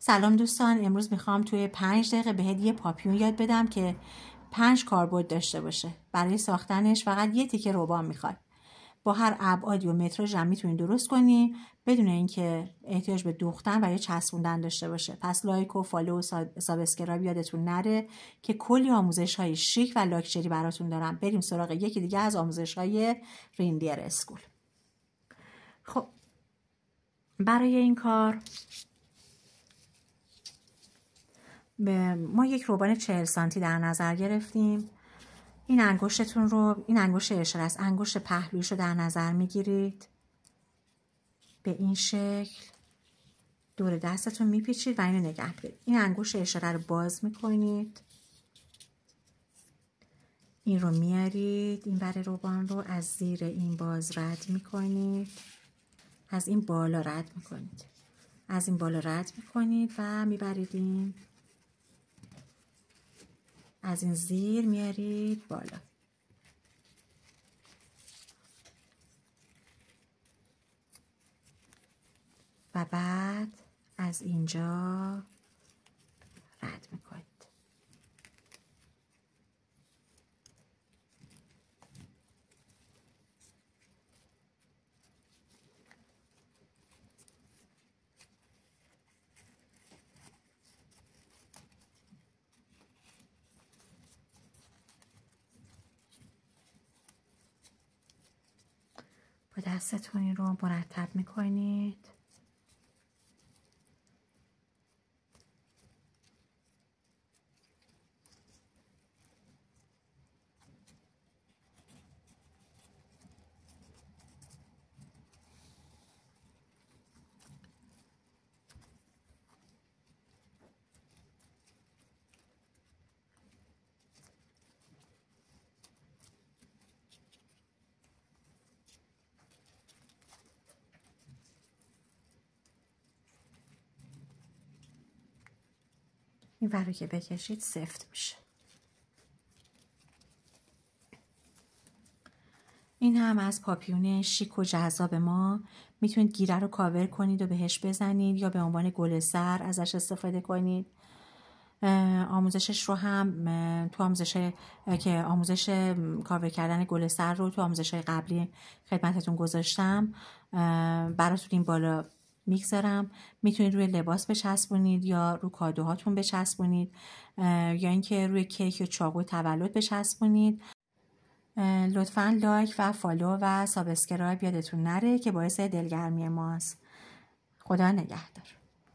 سلام دوستان، امروز میخوام توی 5 دقیقه بهت یه پاپیون یاد بدم که 5 کاربرد داشته باشه. برای ساختنش فقط یه تیکه روبان میخواد. با هر ابعادی و متراژ هم میتونید درست کنی بدون اینکه احتیاج به دوختن و یا چسبوندن داشته باشه. پس لایک و فالو و سابسکرایب یادتون نره که کلی آموزش های شیک و لاکچری براتون دارم. بریم سراغ یکی دیگه از آموزش های ریندیر اسکول. خب برای این کار ما یک روبان 40 سانتی در نظر گرفتیم. این انگشتتون رو، این انگشت اشاره است، انگشت پهلویش رو در نظر میگیرید. به این شکل دور دستتون میپیچید و اینو نگه دارید. این انگشت اشاره رو باز میکنید. این رو میارید، این بر روبان رو از زیر این باز رد میکنید. از این بالا رد میکنید. از این بالا رد میکنید و میبرید این. از این زیر میارید بالا. و بعد از اینجا رد میکنید. با دستتون این رو مرتب میکنید. این ور رو که بکشید سفت میشه. این هم از پاپیون شیک و جذاب ما. میتونید گیره رو کاور کنید و بهش بزنید یا به عنوان گل سر ازش استفاده کنید. آموزشش رو هم تو آموزش کاور کردن گل سر رو تو آموزش های قبلی خدمتتون گذاشتم. براتون این بالا میگذارم. میتونید روی لباس بچسبونید یا روی کادوهاتون بچسبونید یا اینکه روی کیک یا چاقو تولد بچسبونید. لطفاً لایک و فالو و سابسکرایب یادتون نره که باعث دلگرمی ماست. خدا نگهدار.